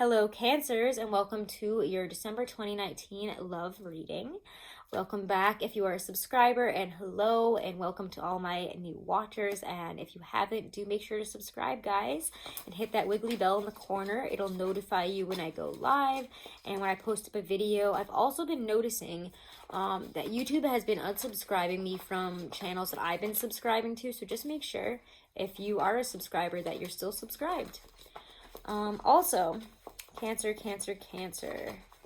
Hello, Cancers, and welcome to your December 2019 love reading. Welcome back if you are a subscriber, and hello, and welcome to all my new watchers. And if you haven't, do make sure to subscribe, guys, and hit that wiggly bell in the corner. It'll notify you when I go live and when I post up a video. I've also been noticing that YouTube has been unsubscribing me from channels that I've been subscribing to, so just make sure if you are a subscriber that you're still subscribed. Also, Cancer.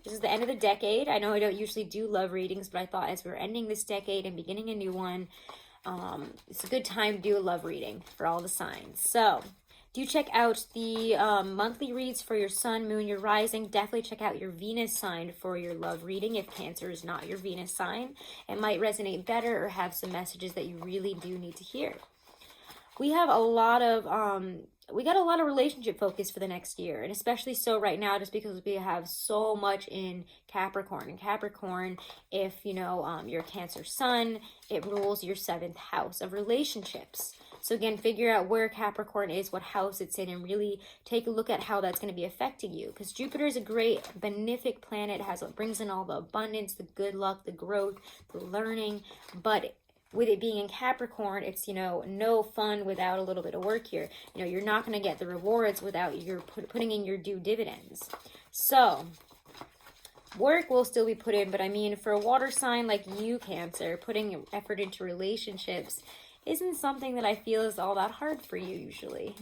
This is the end of the decade. I know I don't usually do love readings, but I thought as we're ending this decade and beginning a new one, it's a good time to do a love reading for all the signs. So, do check out the monthly reads for your sun, moon, your rising. Definitely check out your Venus sign for your love reading if Cancer is not your Venus sign. It might resonate better or have some messages that you really do need to hear. We have a lot of relationship focus for the next year, and especially so right now just because we have so much in Capricorn. And Capricorn, if you know your Cancer sun, it rules your 7th house of relationships. So again, figure out where Capricorn is, what house it's in, and really take a look at how that's going to be affecting you, because Jupiter is a great benefic planet. It brings in all the abundance, the good luck, the growth, the learning, but with it being in Capricorn, it's, no fun without a little bit of work here. You're not going to get the rewards without your putting in your due dividends. So, work will still be put in, but I mean, for a water sign like you, Cancer, putting effort into relationships isn't something that I feel is all that hard for you usually.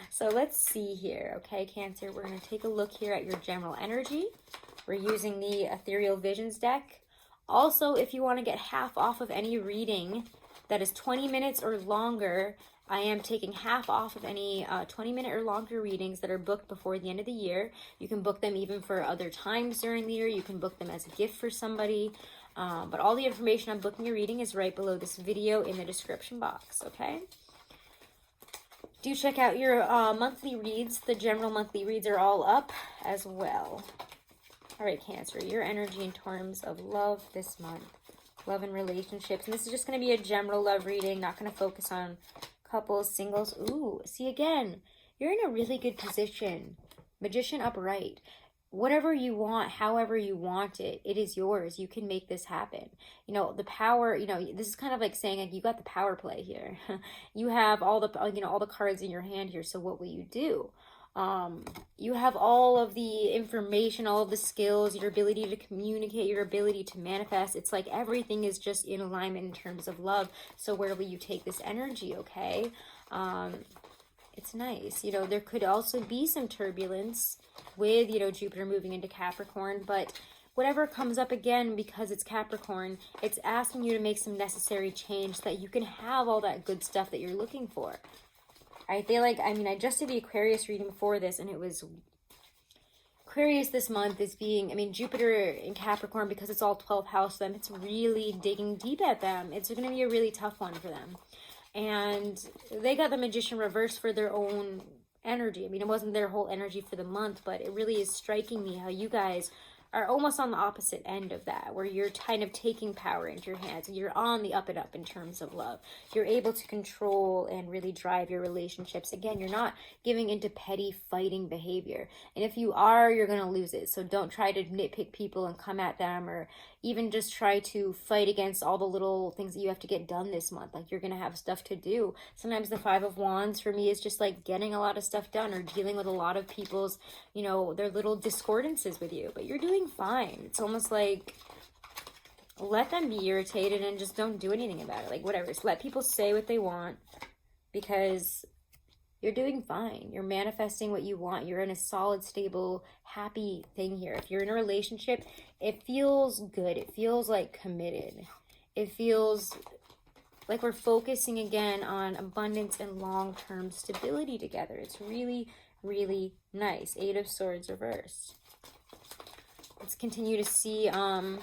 So let's see here, okay, Cancer? We're going to take a look here at your general energy. We're using the Ethereal Visions deck. Also, if you want to get half off of any reading that is 20 minutes or longer, I am taking half off of any 20-minute or longer readings that are booked before the end of the year. You can book them even for other times during the year. You can book them as a gift for somebody. But all the information on booking your reading is right below this video in the description box, okay? Do check out your monthly reads. The general monthly reads are all up as well. All right, Cancer, your energy in terms of love this month, love and relationships. And this is just going to be a general love reading, not going to focus on couples, singles. Ooh, see, again, you're in a really good position. Magician upright. Whatever you want, however you want it, it is yours. You can make this happen. The power, this is kind of like saying, like, you got the power play here. You have all the cards in your hand here. So what will you do? You have all of the information, all of the skills, your ability to communicate, your ability to manifest. It's like everything is just in alignment in terms of love. So where will you take this energy, okay? It's nice. There could also be some turbulence with, Jupiter moving into Capricorn, but whatever comes up, again, because it's Capricorn, it's asking you to make some necessary change so that you can have all that good stuff that you're looking for. I feel like, I just did the Aquarius reading before this, and it was Aquarius this month is being, Jupiter in Capricorn, because it's all 12th house for them, it's really digging deep at them. It's going to be a really tough one for them. And they got the Magician reversed for their own energy. It wasn't their whole energy for the month, but it really is striking me how you guys are almost on the opposite end of that, where you're kind of taking power into your hands and you're on the up and up in terms of love. You're able to control and really drive your relationships. Again, you're not giving into petty fighting behavior. And if you are, you're going to lose it. So don't try to nitpick people and come at them, or even just try to fight against all the little things that you have to get done this month. Like, you're going to have stuff to do. Sometimes the 5 of Wands for me is just like getting a lot of stuff done, or dealing with a lot of people's, their little discordances with you. But you're doing fine. It's almost like, let them be irritated and just don't do anything about it. Like, whatever. Just let people say what they want, because you're doing fine. You're manifesting what you want. You're in a solid, stable, happy thing here. If you're in a relationship, it feels good. It feels like committed. It feels like we're focusing again on abundance and long-term stability together. It's really, really nice. 8 of Swords reversed. Let's continue to see, I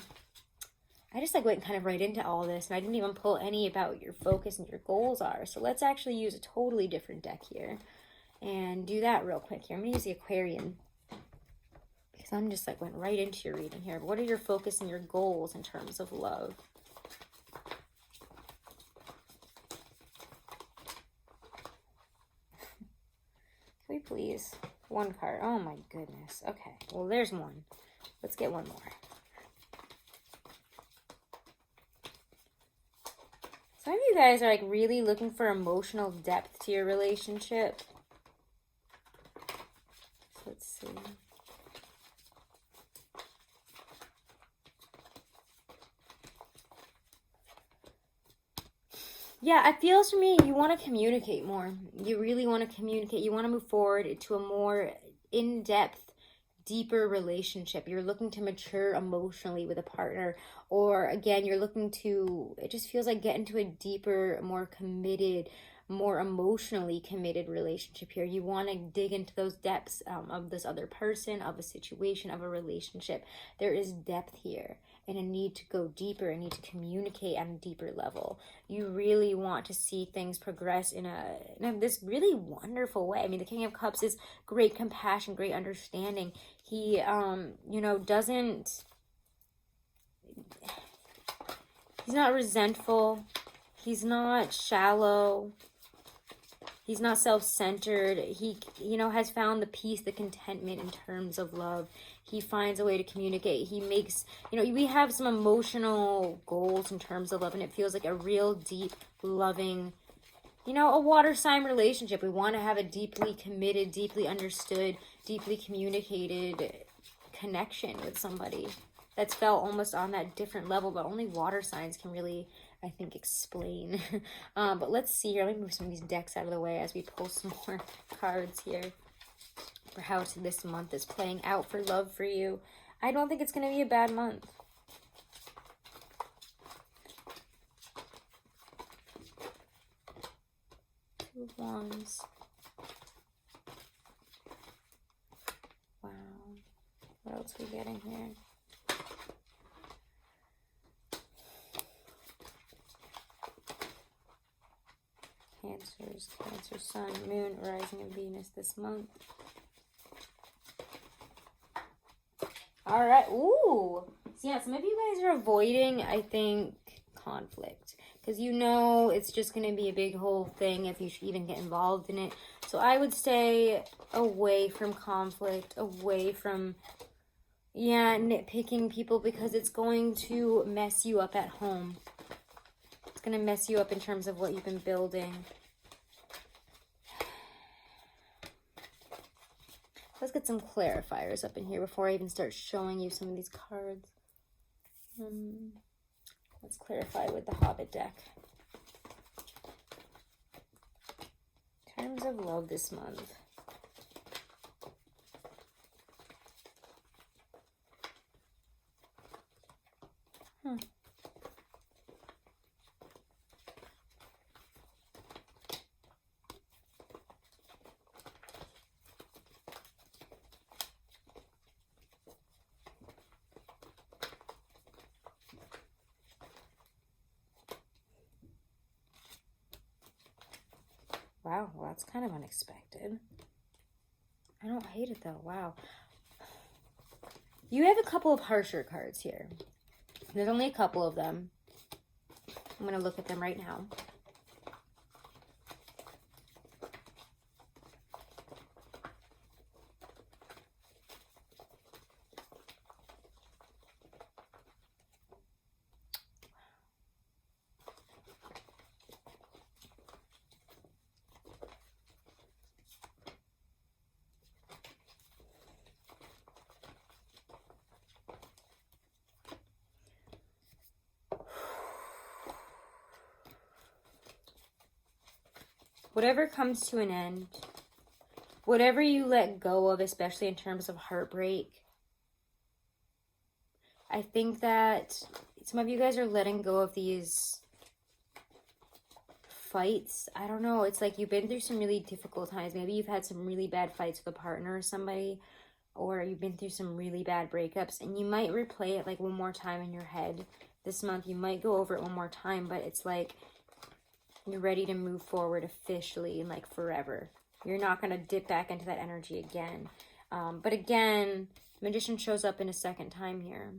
just went kind of right into all this, and I didn't even pull any about what your focus and your goals are. So let's actually use a totally different deck here and do that real quick here. I'm going to use the Aquarian, because I'm just went right into your reading here. But what are your focus and your goals in terms of love? Can we please One card. Oh my goodness. Okay. Well, there's one. Let's get one more. Some of you guys are like really looking for emotional depth to your relationship. So let's see. Yeah, it feels for me you want to communicate more. You really want to communicate. You want to move forward to a more in-depth, deeper relationship. You're looking to mature emotionally with a partner. Or again, you're looking to, it just feels like get into a deeper, more committed, more emotionally committed relationship here. You want to dig into those depths of this other person, of a situation, of a relationship. There is depth here and a need to go deeper, a need to communicate on a deeper level. You really want to see things progress in this really wonderful way. I mean, the King of Cups is great compassion, great understanding. He, doesn't, he's not resentful. He's not shallow. He's not self-centered. He, has found the peace, the contentment in terms of love. He finds a way to communicate. He makes, we have some emotional goals in terms of love, and it feels like a real deep, loving, a water sign relationship. We want to have a deeply committed, deeply understood, deeply communicated connection with somebody that's felt almost on that different level, but only water signs can really, I think, explain. But let's see here. Let me move some of these decks out of the way as we pull some more cards here for how this month is playing out for love for you. I don't think it's going to be a bad month. Two of Wands. Wow. What else are we getting here? Cancers, Cancer, Sun, Moon, Rising, and Venus this month. All right. Ooh. So yeah, some of you guys are avoiding, I think, conflict. Because it's just going to be a big whole thing if you should even get involved in it. So I would stay away from conflict, away from, nitpicking people, because it's going to mess you up at home. It's going to mess you up in terms of what you've been building. Let's get some clarifiers up in here before I even start showing you some of these cards. Let's clarify with the Hobbit deck. Terms of love this month. Wow, well, that's kind of unexpected. I don't hate it, though. Wow. You have a couple of harsher cards here. There's only a couple of them. I'm going to look at them right now. Whatever comes to an end, whatever you let go of, especially in terms of heartbreak, I think that some of you guys are letting go of these fights. I don't know. It's like you've been through some really difficult times. Maybe you've had some really bad fights with a partner or somebody, or you've been through some really bad breakups, and you might replay it like one more time in your head this month. You might go over it one more time, but it's like you're ready to move forward officially and like forever. You're not going to dip back into that energy again. But again, Magician shows up in a second time here.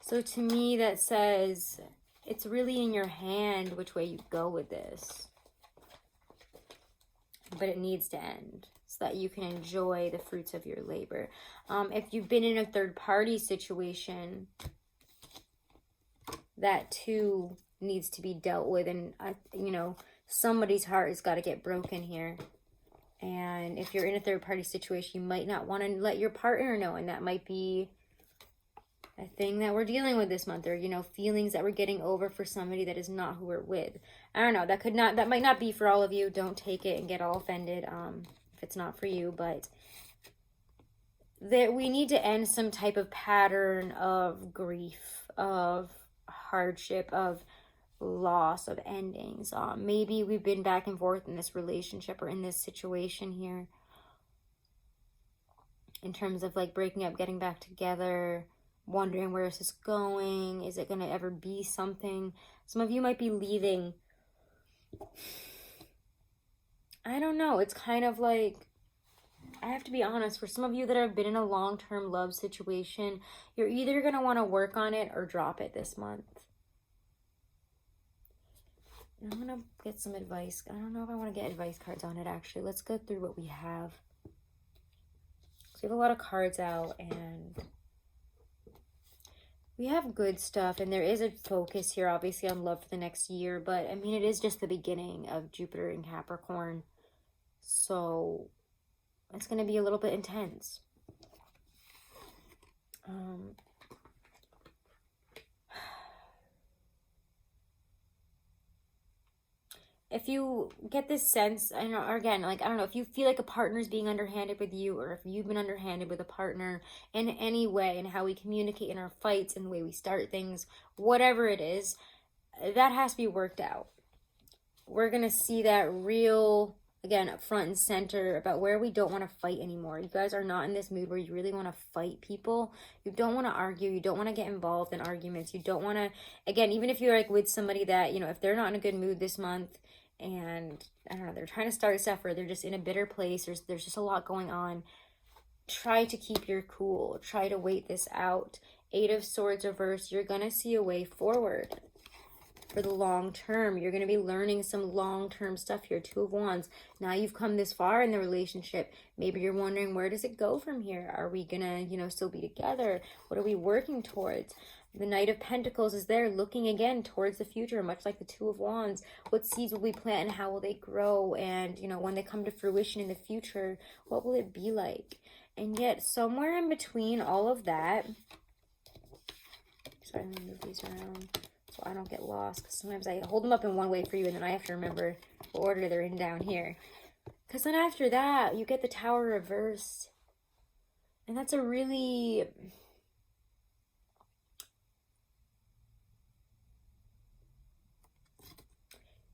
So to me, that says it's really in your hand which way you go with this. But it needs to end. that you can enjoy the fruits of your labor. If you've been in a third-party situation, that too needs to be dealt with. And, you know, somebody's heart has got to get broken here. And if you're in a third-party situation, you might not want to let your partner know. And that might be a thing that we're dealing with this month, or, you know, feelings that we're getting over for somebody that is not who we're with. I don't know, that might not be for all of you. Don't take it and get all offended if it's not for you, but that we need to end some type of pattern of grief, of hardship, of loss, of endings. Maybe we've been back and forth in this relationship or in this situation here in terms of like breaking up, getting back together, wondering where is this going? Is it going to ever be something? Some of you might be leaving. I don't know. It's kind of like, I have to be honest, for some of you that have been in a long-term love situation, you're either going to want to work on it or drop it this month. I'm going to get some advice. I don't know if I want to get advice cards on it, actually. Let's go through what we have. So we have a lot of cards out, and we have good stuff, and there is a focus here, obviously, on love for the next year. But, I mean, it is just the beginning of Jupiter in Capricorn. So, it's going to be a little bit intense. If you get this sense, I know, or again, like, I don't know, if you feel like a partner's being underhanded with you, or if you've been underhanded with a partner in any way, in how we communicate in our fights, in the way we start things, whatever it is, that has to be worked out. We're going to see that real, again, up front and center about where we don't want to fight anymore. You guys are not in this mood where you really want to fight people. You don't want to argue. You don't want to get involved in arguments. You don't want to, again, even if you're like with somebody that, you know, if they're not in a good mood this month, and I don't know, they're trying to start stuff, or they're just in a bitter place, there's just a lot going on, try to keep your cool. Try to wait this out. 8 of Swords reversed. You're going to see a way forward for the long term. You're going to be learning some long-term stuff here. 2 of Wands. Now you've come this far in the relationship. Maybe you're wondering, where does it go from here? Are we going to, you know, still be together? What are we working towards? The Knight of Pentacles is there, looking again towards the future, much like the 2 of Wands. What seeds will we plant and how will they grow? And, you know, when they come to fruition in the future, what will it be like? And yet, somewhere in between all of that, sorry, let me move these around so I don't get lost, because sometimes I hold them up in one way for you, and then I have to remember what order they're in down here. Because then after that, you get the Tower reversed. And that's a really...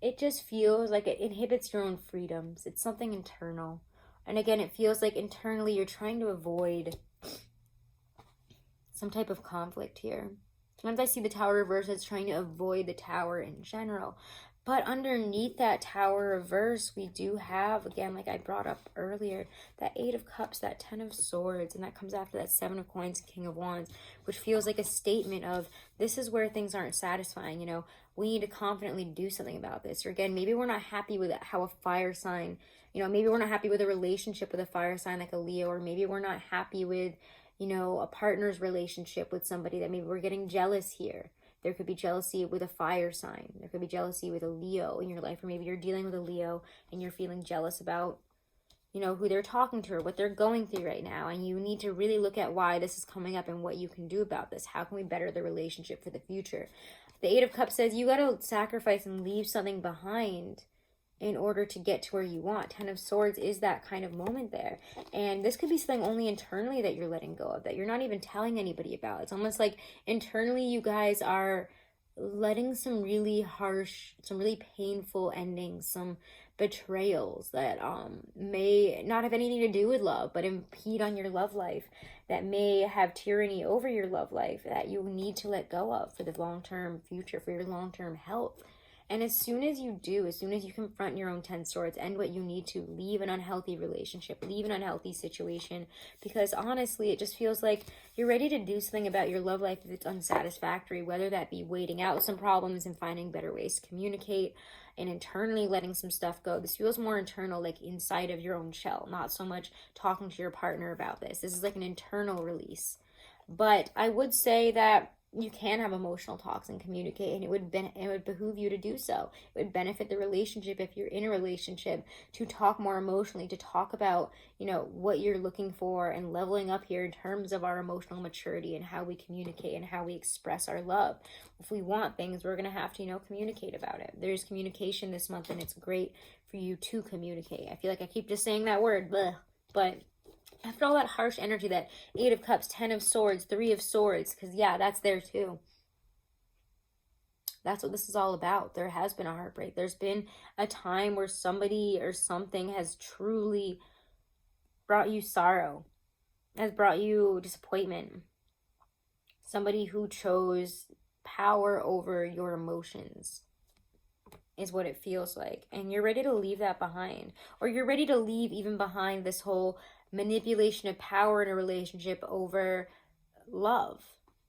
it just feels like it inhibits your own freedoms. It's something internal. And again, it feels like internally you're trying to avoid some type of conflict here. Sometimes I see the Tower reverse as trying to avoid the Tower in general. But underneath that Tower reverse, we do have, again, like I brought up earlier, that 8 of Cups, that 10 of Swords, and that comes after that 7 of Coins, King of Wands, which feels like a statement of, this is where things aren't satisfying, you know, we need to confidently do something about this. Or again, maybe we're not happy with how a fire sign, you know, maybe we're not happy with a relationship with a fire sign like a Leo, or maybe we're not happy with, you know, a partner's relationship with somebody that maybe we're getting jealous here. There could be jealousy with a fire sign. There could be jealousy with a Leo in your life, or maybe you're dealing with a Leo and you're feeling jealous about, you know, who they're talking to or what they're going through right now. And you need to really look at why this is coming up and what you can do about this. How can we better the relationship for the future? The 8 of Cups says you got to sacrifice and leave something behind in order to get to where you want. 10 of Swords is that kind of moment there. And this could be something only internally that you're letting go of, that you're not even telling anybody about. It's almost like internally you guys are letting some really harsh, some really painful endings, some betrayals that may not have anything to do with love, but impede on your love life, that may have tyranny over your love life, that you need to let go of for the long-term future, for your long-term health. And as soon as you do, as soon as you confront your own 10 swords, end what you need to, leave an unhealthy relationship, leave an unhealthy situation, because honestly, it just feels like you're ready to do something about your love life if it's unsatisfactory, whether that be waiting out some problems and finding better ways to communicate. and internally letting some stuff go. This feels more internal, like inside of your own shell, not so much talking to your partner about this. This is like an internal release. But I would say that you can have emotional talks and communicate, and it would behoove you to do so. It would benefit the relationship if you're in a relationship to talk more emotionally, to talk about, what you're looking for, and leveling up here in terms of our emotional maturity and how we communicate and how we express our love. If we want things, we're going to have to, communicate about it. There's communication this month, and it's great for you to communicate. I feel like I keep just saying that word, but after all that harsh energy, that 8 of Cups, 10 of Swords, 3 of Swords, because yeah, that's there too. That's what this is all about. There has been a heartbreak. There's been a time where somebody or something has truly brought you sorrow, has brought you disappointment. Somebody who chose power over your emotions is what it feels like. And you're ready to leave that behind. Or you're ready to leave even behind this whole manipulation of power in a relationship over love.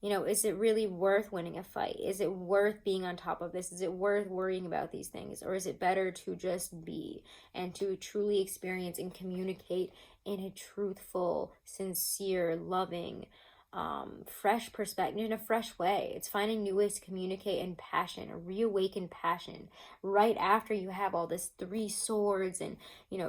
Is it really worth winning a fight? Is it worth being on top of this? Is it worth worrying about these things? Or is it better to just be and to truly experience and communicate in a truthful, sincere, loving, fresh perspective, in a fresh way? It's finding new ways to communicate in passion, a reawakened passion, right after you have all this 3 swords and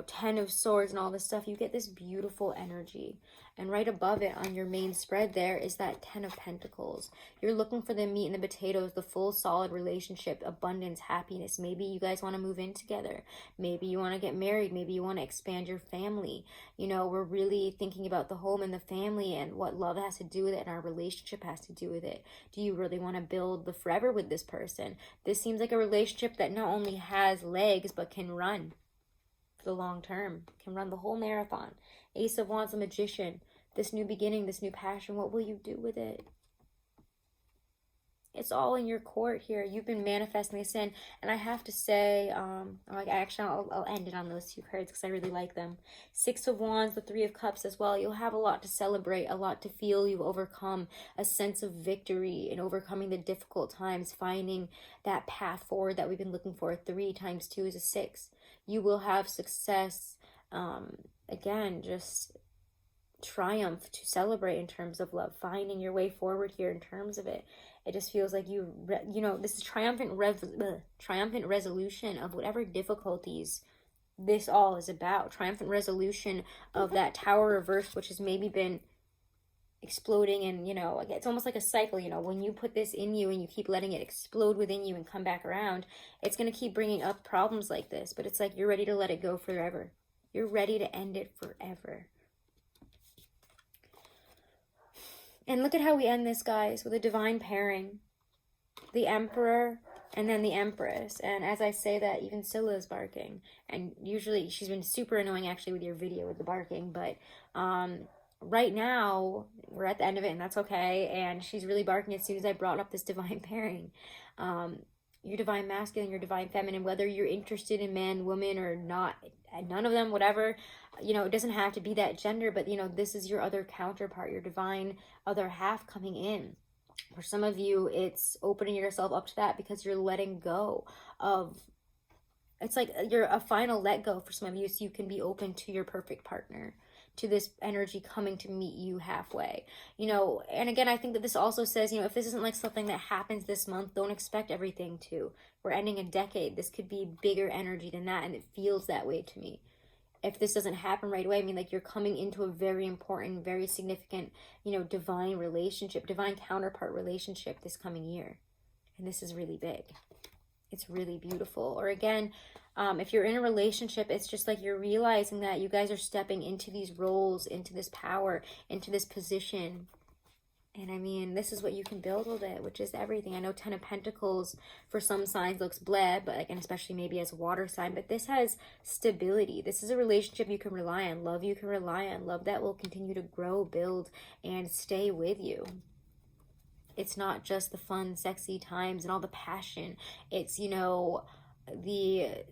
10 of swords and all this stuff. You get this beautiful energy, and right above it on your main spread there is that 10 of Pentacles. You're looking for the meat and the potatoes, the full solid relationship, abundance, happiness. Maybe you guys want to move in together. Maybe you want to get married. Maybe you want to expand your family. We're really thinking about the home and the family and what love has to do with it and our relationship has to do with it. Do you really want to build the forever with this person? This seems like a relationship that not only has legs but can run for the long term, can run the whole marathon. Ace of Wands, the Magician. This new beginning, this new passion, what will you do with it? It's all in your court here. You've been manifesting this in, and I have to say, I'll end it on those 2 cards because I really like them. 6 of Wands, the 3 of Cups as well. You'll have a lot to celebrate, a lot to feel. You've overcome a sense of victory in overcoming the difficult times, finding that path forward that we've been looking for. 3 times 2 is a 6. You will have success. Again, just triumph to celebrate in terms of love, finding your way forward here in terms of it. It just feels like this is triumphant resolution of whatever difficulties this all is about. Triumphant resolution of that Tower reverse, which has maybe been exploding, and it's almost like a cycle. When you put this in you and you keep letting it explode within you and come back around, it's going to keep bringing up problems like this, but it's like you're ready to let it go forever. You're ready to end it forever. And look at how we end this, guys, with a divine pairing. The Emperor and then the Empress. And as I say that, even Scylla is barking. And usually she's been super annoying actually with your video with the barking. But right now, we're at the end of it and that's okay. And she's really barking as soon as I brought up this divine pairing. Your divine masculine, your divine feminine, whether you're interested in man, woman, or not, none of them, whatever, it doesn't have to be that gender, but this is your other counterpart, your divine other half coming in. For some of you, it's opening yourself up to that because you're letting go of, it's like you're a final let go for some of you, so you can be open to your perfect partner, to this energy coming to meet you halfway. And again, I think that this also says, if this isn't like something that happens this month, don't expect everything to. We're ending a decade. This could be bigger energy than that, and it feels that way to me. If this doesn't happen right away, I mean, like, you're coming into a very important, very significant, divine relationship, divine counterpart relationship this coming year. And this is really big. It's really beautiful. Or again, if you're in a relationship, it's just like you're realizing that you guys are stepping into these roles, into this power, into this position. And I mean, this is what you can build with it, which is everything. I know 10 of Pentacles for some signs looks bleh, but and especially maybe as a water sign, but this has stability. This is a relationship you can rely on, love you can rely on, love that will continue to grow, build, and stay with you. It's not just the fun, sexy times and all the passion. It's, the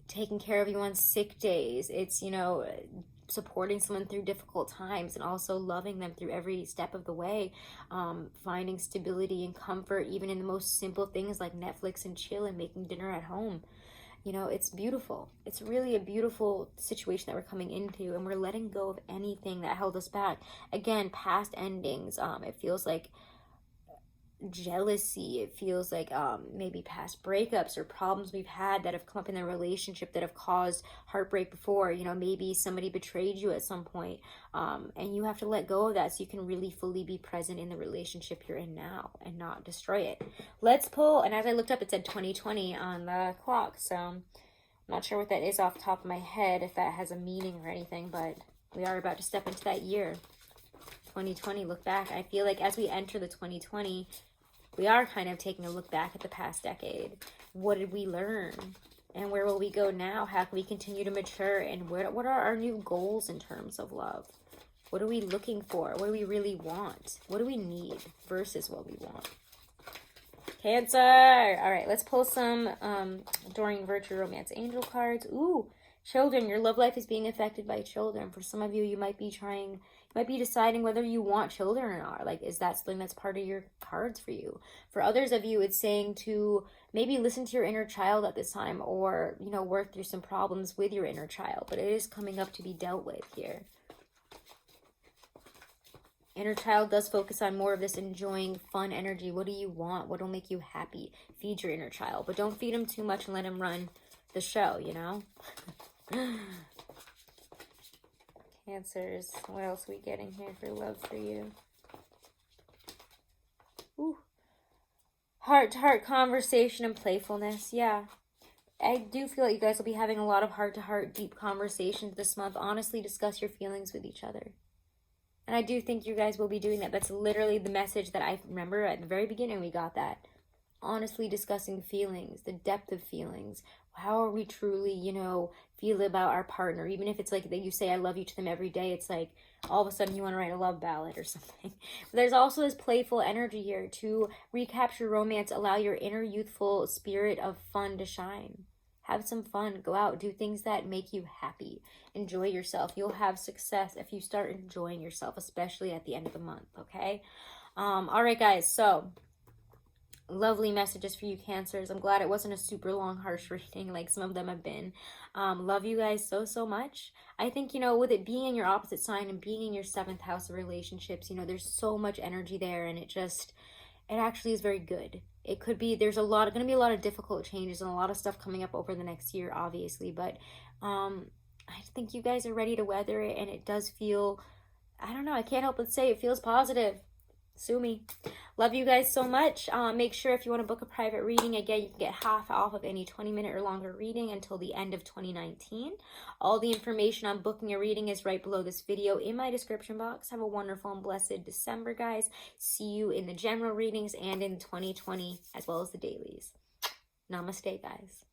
taking care of you on sick days. It's, supporting someone through difficult times and also loving them through every step of the way. Finding stability and comfort even in the most simple things like Netflix and chill and making dinner at home. You know, it's beautiful. It's really a beautiful situation that we're coming into, and we're letting go of anything that held us back. Again, past endings. It feels like jealousy. It feels like maybe past breakups or problems we've had that have come up in the relationship that have caused heartbreak before. You know, maybe somebody betrayed you at some point, and you have to let go of that so you can really fully be present in the relationship you're in now and not destroy it. Let's pull, and as I looked up, it said 2020 on the clock, so I'm not sure what that is off the top of my head, if that has a meaning or anything, but we are about to step into that year. 2020, look back. I feel like as we enter the 2020, we are kind of taking a look back at the past decade. What did we learn? And where will we go now? How can we continue to mature? And what are our new goals in terms of love? What are we looking for? What do we really want? What do we need versus what we want? Cancer! All right, let's pull some During Virtue Romance Angel cards. Ooh, children. Your love life is being affected by children. For some of you, you might be deciding whether you want children or not. Like, is that something that's part of your cards for you? For others of you, it's saying to maybe listen to your inner child at this time, or, you know, work through some problems with your inner child. But it is coming up to be dealt with here. Inner child does focus on more of this enjoying fun energy. What do you want? What will make you happy? Feed your inner child. But don't feed him too much and let him run the show, you know? Cancers. What else are we getting here for love for you? Ooh. Heart-to-heart conversation and playfulness. Yeah. I do feel like you guys will be having a lot of heart-to-heart deep conversations this month. Honestly, discuss your feelings with each other. And I do think you guys will be doing that. That's literally the message that I remember at the very beginning we got that. Honestly discussing feelings, the depth of feelings. How are we truly, you know, feel about our partner? Even if it's like that you say I love you to them every day, it's like all of a sudden you want to write a love ballad or something. But there's also this playful energy here to recapture romance, allow your inner youthful spirit of fun to shine. Have some fun. Go out. Do things that make you happy. Enjoy yourself. You'll have success if you start enjoying yourself, especially at the end of the month, okay? All right, guys. So, lovely messages for you, Cancers. I'm glad it wasn't a super long, harsh reading like some of them have been. Love you guys so, so much. I think, you know, with it being in your opposite sign and being in your 7th house of relationships, you know, there's so much energy there, and it actually is very good. It could be, there's going to be a lot of difficult changes and a lot of stuff coming up over the next year, obviously, but I think you guys are ready to weather it, and it does feel, I don't know, I can't help but say it feels positive. Sue me. Love you guys so much. Make sure if you want to book a private reading, again, you can get half off of any 20-minute or longer reading until the end of 2019. All the information on booking a reading is right below this video in my description box. Have a wonderful and blessed December, guys. See you in the general readings and in 2020, as well as the dailies. Namaste, guys.